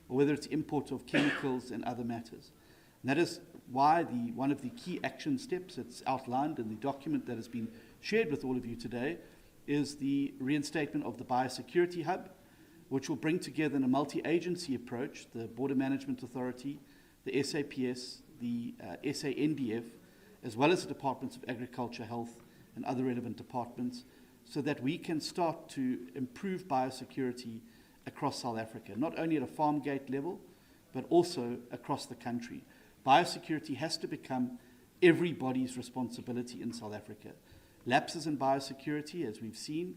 or whether it's import of chemicals and other matters. And that is why one of the key action steps that's outlined in the document that has been shared with all of you today is the reinstatement of the Biosecurity Hub, which will bring together in a multi-agency approach the Border Management Authority, the SAPS, the SANDF, as well as the Departments of Agriculture, Health, and other relevant departments, so that we can start to improve biosecurity across South Africa, not only at a farm gate level, but also across the country. Biosecurity has to become everybody's responsibility in South Africa. Lapses in biosecurity, as we've seen,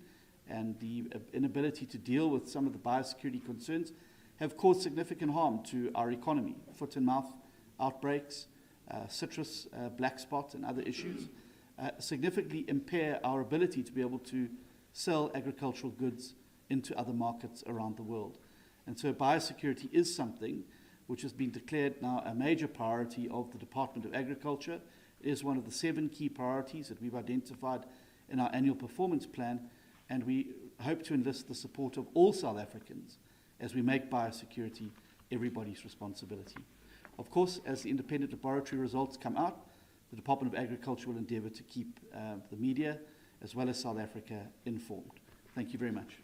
and the inability to deal with some of the biosecurity concerns have caused significant harm to our economy. Foot and mouth outbreaks, citrus black spot, and other issues significantly impair our ability to be able to sell agricultural goods into other markets around the world. And so biosecurity is something which has been declared now a major priority of the Department of Agriculture. It is one of the 7 key priorities that we've identified in our annual performance plan, and we hope to enlist the support of all South Africans as we make biosecurity everybody's responsibility. Of course, as the independent laboratory results come out, the Department of Agriculture will endeavour to keep the media as well as South Africa informed. Thank you very much.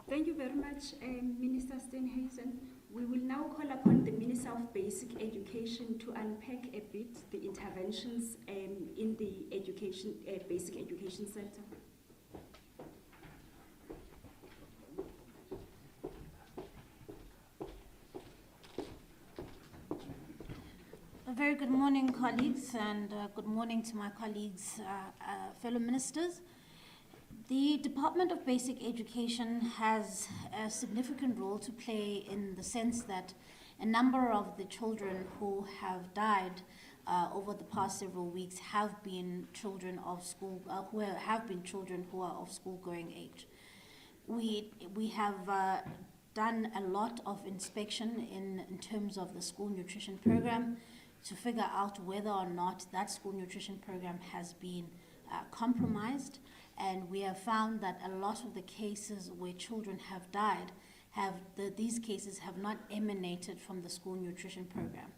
Thank you very much, Minister Steenhuisen. We will now call upon the Minister of Basic Education to unpack a bit the interventions in the basic education sector. very good morning, colleagues, and good morning to my colleagues, fellow ministers. The Department of Basic Education has a significant role to play in the sense that a number of the children who have died over the past several weeks have been children of school, who are of school-going age. We have done a lot of inspection in terms of the school nutrition program to figure out whether or not that school nutrition program has been compromised. And we have found that a lot of the cases where children have died, these cases have not emanated from the school nutrition program.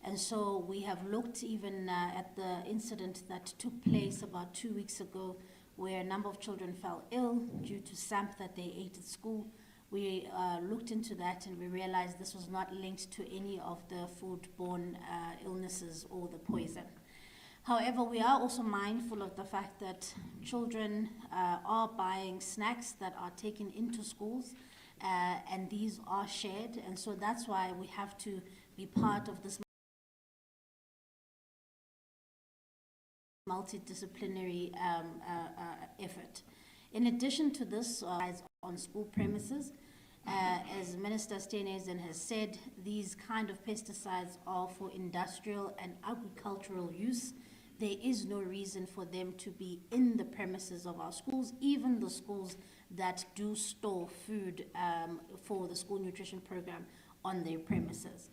And so we have looked even at the incident that took place about 2 weeks ago, where a number of children fell ill due to samp that they ate at school. We looked into that and we realized this was not linked to any of the food-borne illnesses or the poison. However, we are also mindful of the fact that children are buying snacks that are taken into schools, and these are shared, and so that's why we have to be part of this multidisciplinary effort. In addition to this, on school premises, as Minister Steenhuisen has said, these kind of pesticides are for industrial and agricultural use. There is no reason for them to be in the premises of our schools, even the schools that do store food for the school nutrition program on their premises.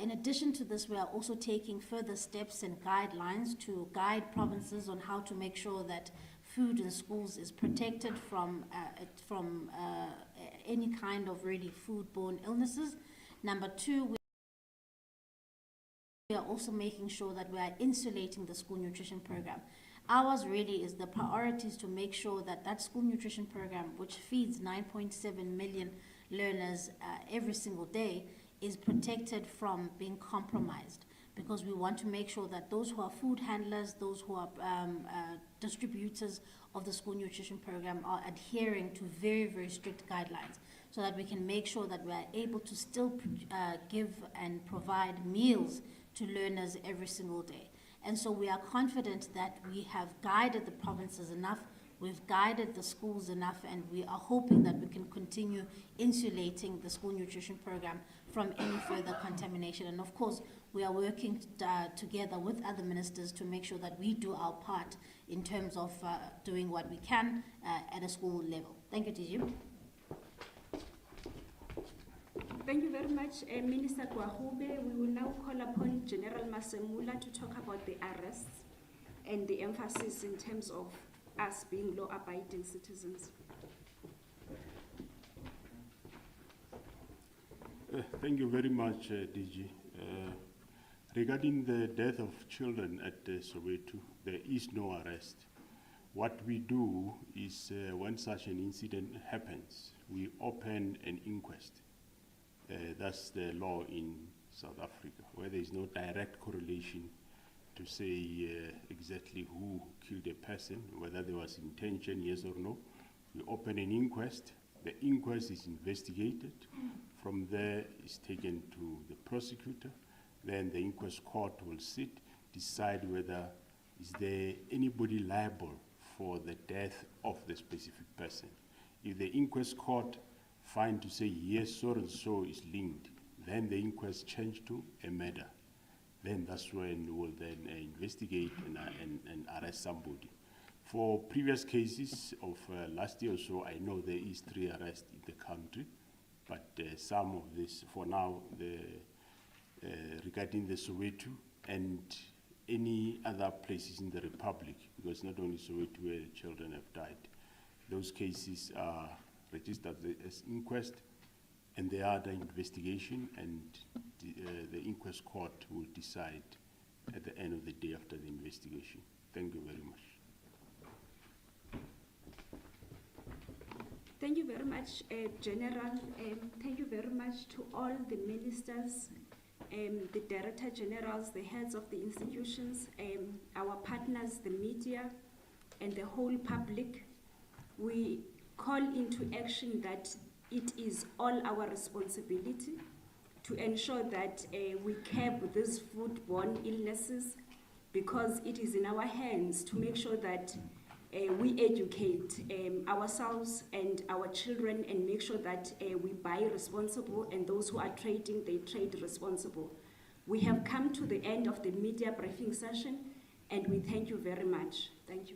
In addition to this, we are also taking further steps and guidelines to guide provinces on how to make sure that food in schools is protected from any kind of really food-borne illnesses. Number two, we are also making sure that we are insulating the school nutrition program. Ours really is the priority is to make sure that that school nutrition program, which feeds 9.7 million learners every single day, is protected from being compromised, because we want to make sure that those who are food handlers, those who are distributors of the school nutrition program are adhering to very, very strict guidelines, so that we can make sure that we are able to still give and provide meals to learners every single day. And so we are confident that we have guided the provinces enough, we've guided the schools enough, and we are hoping that we can continue insulating the school nutrition program from any further contamination. And of course, we are working together with other ministers to make sure that we do our part in terms of doing what we can at a school level. Thank you, Tiju. Thank you very much, Minister Kwahube. We will now call upon General Masemula to talk about the arrests and the emphasis in terms of us being law-abiding citizens. Thank you very much, DG. Regarding the death of children at Soweto, there is no arrest. What we do is when such an incident happens, we open an inquest. That's the law in South Africa, where there is no direct correlation to say exactly who killed a person, whether there was intention, yes or no. We open an inquest. The inquest is investigated. From there, it's taken to the prosecutor. Then the inquest court will sit, decide whether is there anybody liable for the death of the specific person. If the inquest court find to say yes, so and so is linked, then the inquest change to a murder. Then that's when we'll then investigate and arrest somebody. For previous cases of last year or so, I know there is 3 arrests in the country, but some of this, for now, regarding the Soweto and any other places in the Republic, because not only Soweto where children have died, those cases are registered as inquest, and they are under investigation, and the inquest court will decide at the end of the day after the investigation. Thank you very much. Thank you very much, General. Thank you very much to all the ministers, the Director Generals, the heads of the institutions, our partners, the media, and the whole public. We call into action that it is all our responsibility to ensure that we curb these foodborne illnesses, because it is in our hands to make sure that we educate ourselves and our children and make sure that we buy responsible, and those who are trading, they trade responsible. We have come to the end of the media briefing session, and we thank you very much. Thank you.